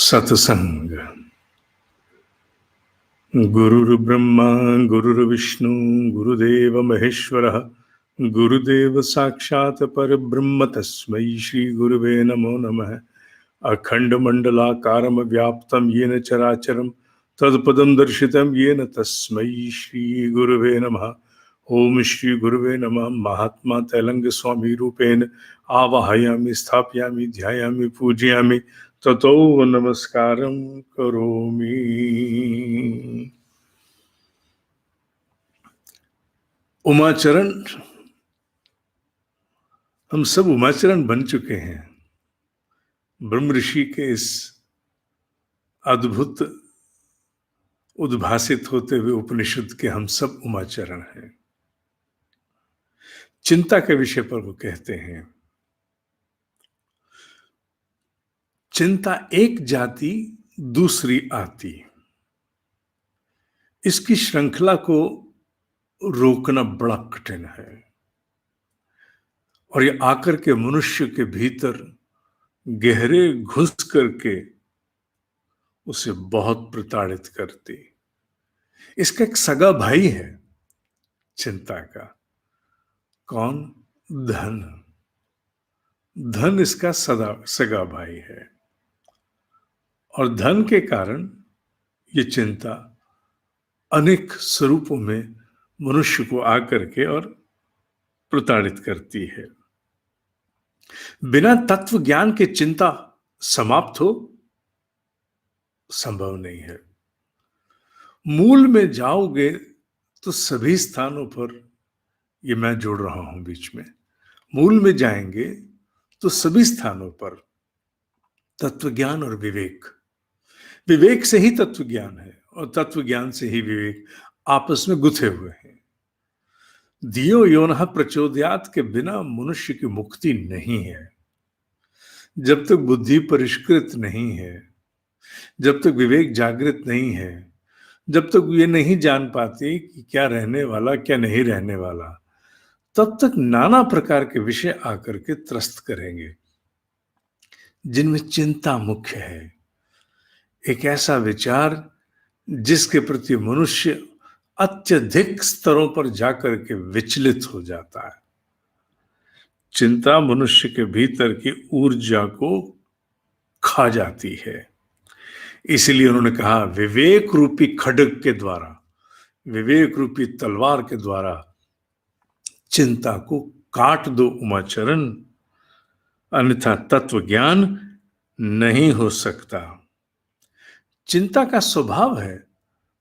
सत्संग। गुरुर्ब्रह्मा गुरुर्विष्णु गुरुदेव महेश्वरः गुरुदेव साक्षात् परब्रह्म तस्मै श्री गुरुवे नमो नमः। अखंडमंडलाकारं व्याप्तं येन चराचरं तत्पदं दर्शितं येन तस्मै श्री गुरुवे नमः। ओम श्री गुरुवे नमः। महात्मा तैलंग स्वामी रूपेण आवाहयामि स्थापयामि ध्यायामि पूजयामि ततो नमस्कारं करोमि। उमाचरण, हम सब उमाचरण बन चुके हैं। ब्रह्म ऋषि के इस अद्भुत उद्भासित होते हुए उपनिषद के हम सब उमाचरण हैं। चिंता के विषय पर वो कहते हैं, चिंता एक जाति दूसरी आती, इसकी श्रृंखला को रोकना बड़ा कठिन है और ये आकर के मनुष्य के भीतर गहरे घुस करके उसे बहुत प्रताड़ित करती। इसका एक सगा भाई है चिंता का। कौन? धन। धन इसका सगा भाई है और धन के कारण ये चिंता अनेक स्वरूपों में मनुष्य को आकर के और प्रताड़ित करती है। बिना तत्व ज्ञान के चिंता समाप्त हो संभव नहीं है। मूल में जाओगे तो सभी स्थानों पर, ये मैं जोड़ रहा हूं बीच में, मूल में जाएंगे तो सभी स्थानों पर तत्व ज्ञान और विवेक, विवेक से ही तत्व ज्ञान है और तत्व ज्ञान से ही विवेक आपस में गुथे हुए हैं। धियो योनः प्रचोदयात् के बिना मनुष्य की मुक्ति नहीं है। जब तक बुद्धि परिष्कृत नहीं है, जब तक विवेक जागृत नहीं है, जब तक ये नहीं जान पाती कि क्या रहने वाला क्या नहीं रहने वाला, तब तक नाना प्रकार के विषय आकर के त्रस्त करेंगे जिनमें चिंता मुख्य है। एक ऐसा विचार जिसके प्रति मनुष्य अत्यधिक स्तरों पर जाकर के विचलित हो जाता है। चिंता मनुष्य के भीतर की ऊर्जा को खा जाती है। इसलिए उन्होंने कहा, विवेक रूपी खड्ग के द्वारा, विवेक रूपी तलवार के द्वारा चिंता को काट दो उमाचरण, अन्यथा तत्व ज्ञान नहीं हो सकता। चिंता का स्वभाव है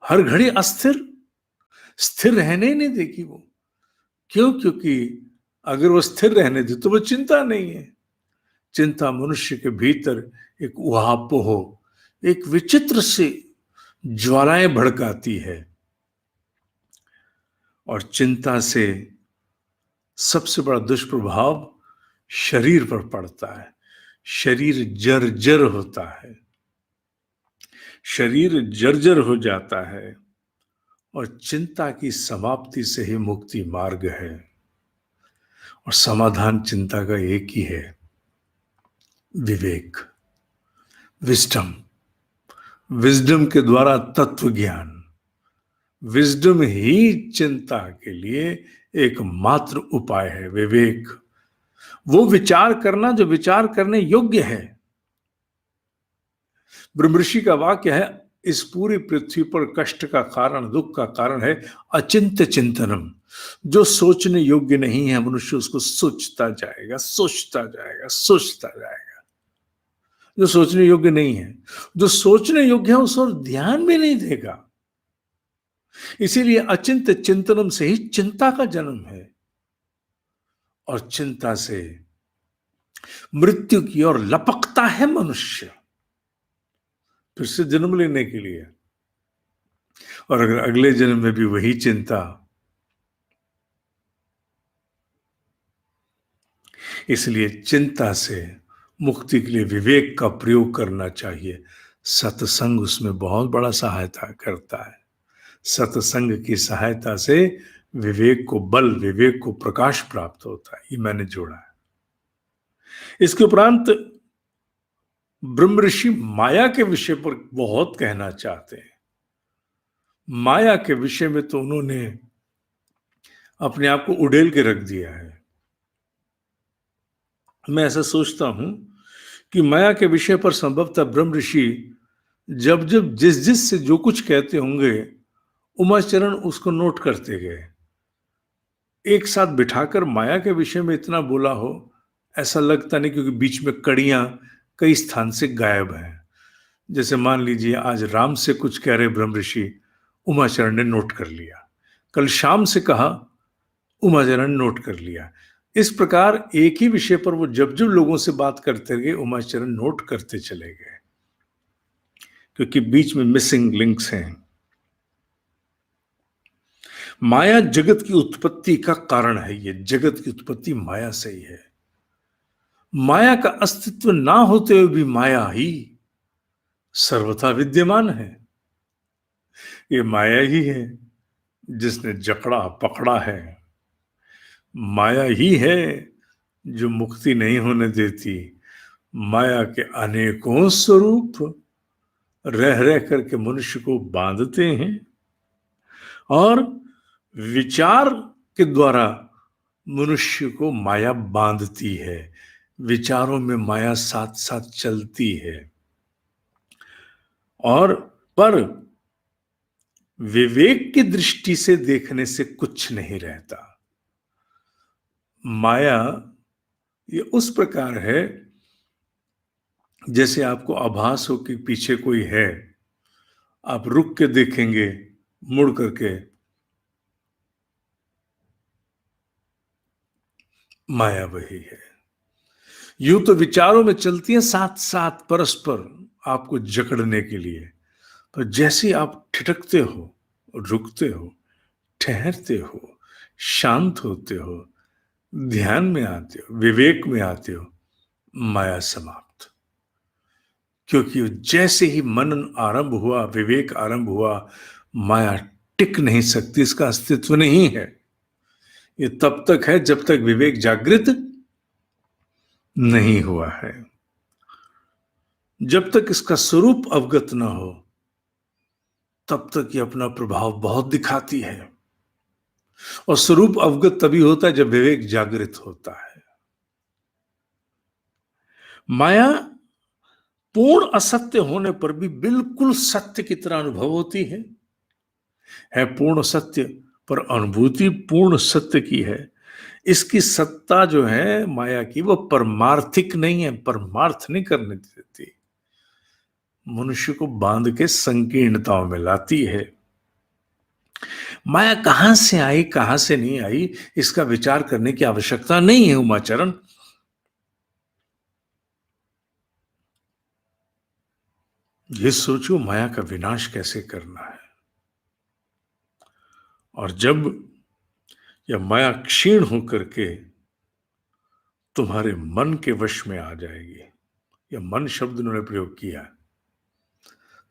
हर घड़ी अस्थिर, स्थिर रहने ही नहीं देगी वो। क्यों? क्योंकि अगर वो स्थिर रहने दे तो वो चिंता नहीं है। चिंता मनुष्य के भीतर एक उहापोह, एक विचित्र से ज्वालाएं भड़काती है और चिंता से सबसे बड़ा दुष्प्रभाव शरीर पर पड़ता है। शरीर जर्जर होता है, शरीर जर्जर हो जाता है और चिंता की समाप्ति से ही मुक्ति मार्ग है। और समाधान चिंता का एक ही है, विवेक, विजडम। विजडम के द्वारा तत्व ज्ञान, विजडम ही चिंता के लिए एकमात्र उपाय है। विवेक, वो विचार करना जो विचार करने योग्य है। ब्रह्मर्षि का वाक्य है, इस पूरी पृथ्वी पर कष्ट का कारण, दुख का कारण है अचिंत्य चिंतनम। जो सोचने योग्य नहीं है मनुष्य उसको सोचता जाएगा, सोचता जाएगा, सोचता जाएगा। जो सोचने योग्य नहीं है, जो सोचने योग्य है उस और ध्यान भी नहीं देगा। इसीलिए अचिंत्य चिंतनम से ही चिंता का जन्म है और चिंता से मृत्यु की ओर लपकता है मनुष्य फिर से जन्म लेने के लिए। और अगर अगले जन्म में भी वही चिंता, इसलिए चिंता से मुक्ति के लिए विवेक का प्रयोग करना चाहिए। सत्संग उसमें बहुत बड़ा सहायता करता है। सत्संग की सहायता से विवेक को बल, विवेक को प्रकाश प्राप्त होता है। ये मैंने जोड़ा है। इसके उपरांत ब्रह्म ऋषि माया के विषय पर बहुत कहना चाहते हैं। माया के विषय में तो उन्होंने अपने आप को उड़ेल के रख दिया है। मैं ऐसा सोचता हूं कि माया के विषय पर संभवतः ब्रह्म ऋषि जब जब जिस जिस से जो कुछ कहते होंगे, उमाचरण उसको नोट करते गए। एक साथ बिठाकर माया के विषय में इतना बोला हो ऐसा लगता नहीं, क्योंकि बीच में कड़ियां कई स्थान से गायब हैं। जैसे मान लीजिए आज राम से कुछ कह रहे ब्रह्म ऋषि, उमाचरण ने नोट कर लिया। कल शाम से कहा, उमाचरण ने नोट कर लिया। इस प्रकार एक ही विषय पर वो जब जब लोगों से बात करते गए, उमाचरण नोट करते चले गए, क्योंकि बीच में मिसिंग लिंक्स हैं। माया जगत की उत्पत्ति का कारण है। ये जगत की उत्पत्ति माया से ही है। माया का अस्तित्व ना होते हुए भी माया ही सर्वथा विद्यमान है। ये माया ही है जिसने जकड़ा पकड़ा है। माया ही है जो मुक्ति नहीं होने देती। माया के अनेकों स्वरूप रह रह करके मनुष्य को बांधते हैं, और विचार के द्वारा मनुष्य को माया बांधती है। विचारों में माया साथ साथ चलती है, और पर विवेक की दृष्टि से देखने से कुछ नहीं रहता। माया ये उस प्रकार है जैसे आपको आभास हो कि पीछे कोई है, आप रुक के देखेंगे, मुड़ करके, माया वही है। यूं तो विचारों में चलती है साथ साथ परस्पर आपको जकड़ने के लिए, पर जैसे ही आप ठिठकते हो, रुकते हो, ठहरते हो, शांत होते हो, ध्यान में आते हो, विवेक में आते हो, माया समाप्त। क्योंकि जैसे ही मनन आरंभ हुआ, विवेक आरंभ हुआ, माया टिक नहीं सकती, इसका अस्तित्व नहीं है। ये तब तक है जब तक विवेक जागृत नहीं हुआ है। जब तक इसका स्वरूप अवगत ना हो तब तक ये अपना प्रभाव बहुत दिखाती है। और स्वरूप अवगत तभी होता है जब विवेक जागृत होता है। माया पूर्ण असत्य होने पर भी बिल्कुल सत्य की तरह अनुभव होती है पूर्ण सत्य, पर अनुभूति पूर्ण सत्य की है। इसकी सत्ता जो है माया की, वो परमार्थिक नहीं है, परमार्थ नहीं करने देती, मनुष्य को बांध के संकीर्णताओं में लाती है। माया कहां से आई, कहां से नहीं आई, इसका विचार करने की आवश्यकता नहीं है उमाचरण। ये सोचो माया का विनाश कैसे करना है। और जब यह माया क्षीण होकर के तुम्हारे मन के वश में आ जाएगी, यह मन शब्द उन्होंने प्रयोग किया,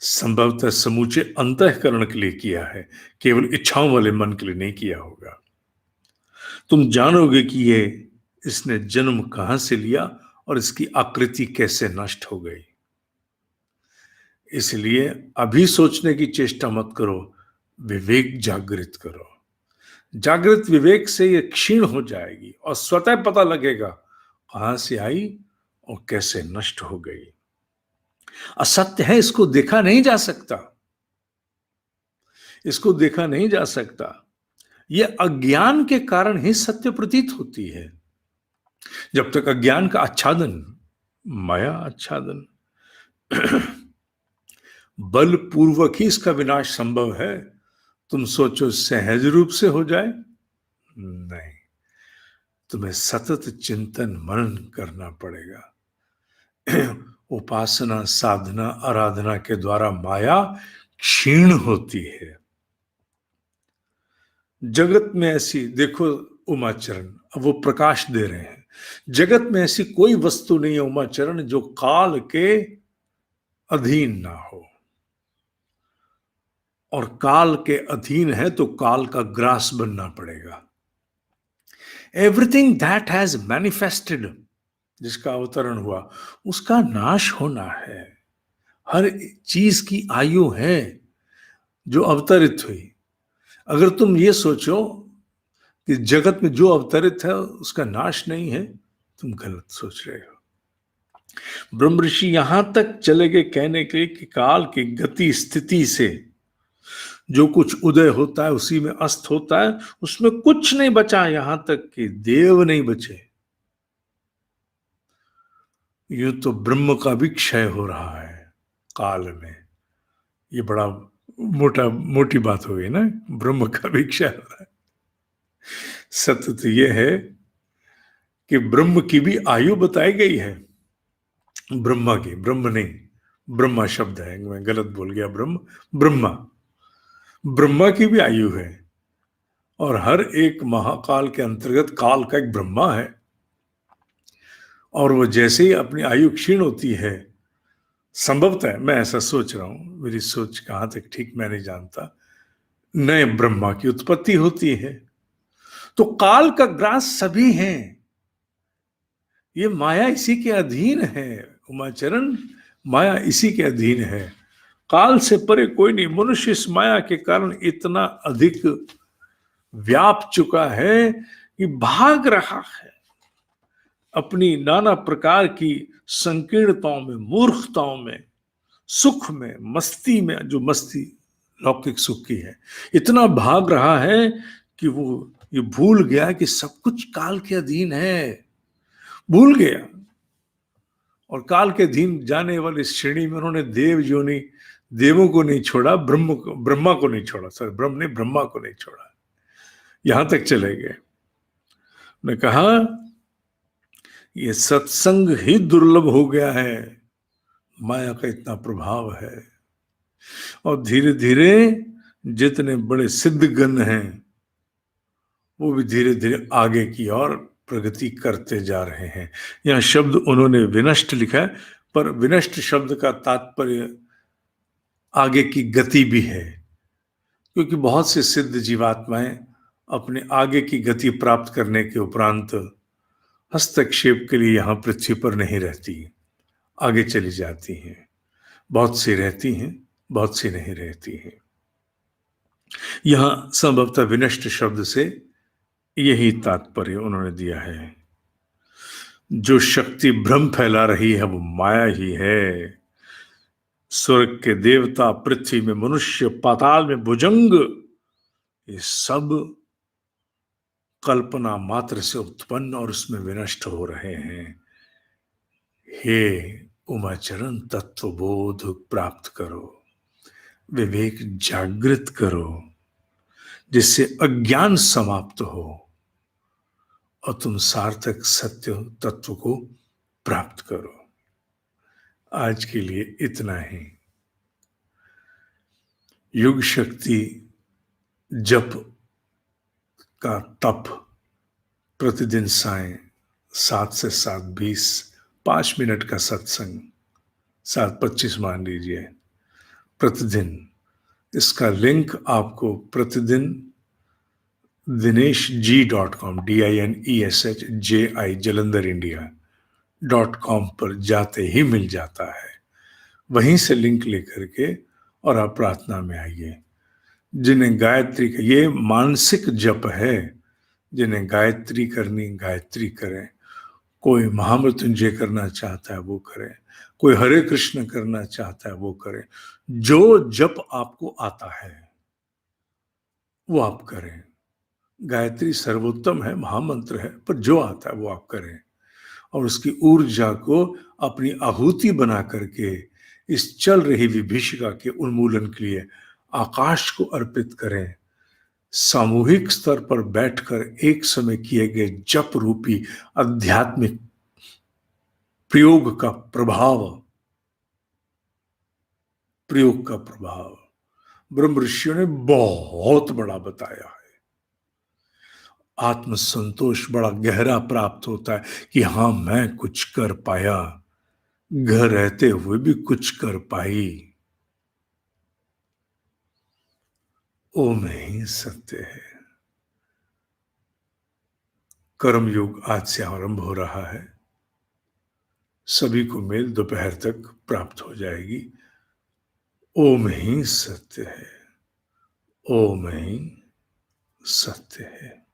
संभवतः समूचे अंतःकरण के लिए किया है, केवल इच्छाओं वाले मन के लिए नहीं किया होगा। तुम जानोगे कि ये इसने जन्म कहां से लिया और इसकी आकृति कैसे नष्ट हो गई। इसलिए अभी सोचने की चेष्टा मत करो, विवेक जागृत करो। जागृत विवेक से ये क्षीण हो जाएगी और स्वतः पता लगेगा कहां से आई और कैसे नष्ट हो गई। असत्य है, इसको देखा नहीं जा सकता, इसको देखा नहीं जा सकता। यह अज्ञान के कारण ही सत्य प्रतीत होती है। जब तक अज्ञान का आच्छादन, माया आच्छादन, बलपूर्वक ही इसका विनाश संभव है। तुम सोचो सहज रूप से हो जाए, नहीं, तुम्हें सतत चिंतन मनन करना पड़ेगा। उपासना, साधना, आराधना के द्वारा माया क्षीण होती है। जगत में ऐसी, देखो उमाचरण, अब वो प्रकाश दे रहे हैं, जगत में ऐसी कोई वस्तु नहीं है उमाचरण जो काल के अधीन ना हो। और काल के अधीन है तो काल का ग्रास बनना पड़ेगा। एवरीथिंग दैट हैज मैनिफेस्टेड जिसका अवतरण हुआ, उसका नाश होना है। हर चीज की आयु है जो अवतरित हुई। अगर तुम ये सोचो कि जगत में जो अवतरित है उसका नाश नहीं है, तुम गलत सोच रहे हो। ब्रह्म ऋषि यहां तक चले गए कहने के लिए कि काल की गति स्थिति से जो कुछ उदय होता है उसी में अस्त होता है, उसमें कुछ नहीं बचा, यहां तक कि देव नहीं बचे। यूं तो ब्रह्म का भी क्षय हो रहा है काल में। ये बड़ा मोटी बात हो गई ना, ब्रह्म का भी क्षय हो रहा है। सत्य तो यह है कि ब्रह्म की भी आयु बताई गई है। ब्रह्मा की, ब्रह्म नहीं, ब्रह्मा शब्द है, मैं गलत बोल गया, ब्रह्मा, ब्रह्मा की भी आयु है। और हर एक महाकाल के अंतर्गत काल का एक ब्रह्मा है। और वो जैसे ही अपनी आयु क्षीण होती है, संभवतः मैं ऐसा सोच रहा हूं, मेरी सोच कहां तक ठीक मैं नहीं जानता, नए ब्रह्मा की उत्पत्ति होती है। तो काल का ग्रास सभी हैं, ये माया इसी के अधीन है। उमाचरण, माया इसी के अधीन है, काल से परे कोई नहीं। मनुष्य इस माया के कारण इतना अधिक व्याप चुका है कि भाग रहा है अपनी नाना प्रकार की संकीर्णताओं में, मूर्खताओं में, सुख में, मस्ती में, जो मस्ती लौकिक सुख की है, इतना भाग रहा है कि वो ये भूल गया कि सब कुछ काल के अधीन है। भूल गया। और काल के अधीन जाने वाली श्रेणी में उन्होंने देवों को नहीं छोड़ा, ब्रह्मा को नहीं छोड़ा, सर ब्रह्म ने ब्रह्मा को नहीं छोड़ा, यहां तक चले गए। ने कहा ये सत्संग ही दुर्लभ हो गया है, माया का इतना प्रभाव है। और धीरे धीरे जितने बड़े सिद्धगण हैं वो भी धीरे धीरे आगे की ओर प्रगति करते जा रहे हैं। यहां शब्द उन्होंने विनष्ट लिखा है, पर विनष्ट शब्द का तात्पर्य आगे की गति भी है, क्योंकि बहुत से सिद्ध जीवात्माएं अपने आगे की गति प्राप्त करने के उपरांत हस्तक्षेप के लिए यहां पृथ्वी पर नहीं रहती, आगे चली जाती हैं। बहुत सी रहती हैं, बहुत सी नहीं रहती हैं। यहां संभवतः विनष्ट शब्द से यही तात्पर्य उन्होंने दिया है। जो शक्ति भ्रम फैला रही है वो माया ही है। स्वर्ग के देवता, पृथ्वी में मनुष्य, पाताल में भुजंग, ये सब कल्पना मात्र से उत्पन्न और उसमें विनष्ट हो रहे हैं। हे उमाचरण, तत्वबोध प्राप्त करो, विवेक जागृत करो, जिससे अज्ञान समाप्त हो और तुम सार्थक सत्य तत्व को प्राप्त करो। आज के लिए इतना ही। युग शक्ति जप का तप प्रतिदिन साय 7 से 7:20, 5 मिनट का सत्संग, 7:25 मान लीजिए प्रतिदिन। इसका लिंक आपको प्रतिदिन dineshji.com, DINESHJI, जलंधर इंडिया.com पर जाते ही मिल जाता है। वहीं से लिंक लेकर के और आप प्रार्थना में आइए। जिन्हें गायत्री का ये मानसिक जप है, जिन्हें गायत्री करनी गायत्री करें, कोई महामृत्युंजय करना चाहता है वो करें, कोई हरे कृष्ण करना चाहता है वो करें। जो जप आपको आता है वो आप करें। गायत्री सर्वोत्तम है, महामंत्र है, पर जो आता है वो आप करें और उसकी ऊर्जा को अपनी आहुति बना करके इस चल रही विभीषिका के उन्मूलन के लिए आकाश को अर्पित करें। सामूहिक स्तर पर बैठकर एक समय किए गए जप रूपी आध्यात्मिक प्रयोग का प्रभाव ब्रह्म ऋषियों ने बहुत बड़ा बताया है। आत्मसंतोष बड़ा गहरा प्राप्त होता है कि हां, मैं कुछ कर पाया, घर रहते हुए भी कुछ कर पाई। ओम ही सत्य है। कर्म युग आज से आरंभ हो रहा है। सभी को मेल दोपहर तक प्राप्त हो जाएगी। ओम ही सत्य है, ओम ही सत्य है।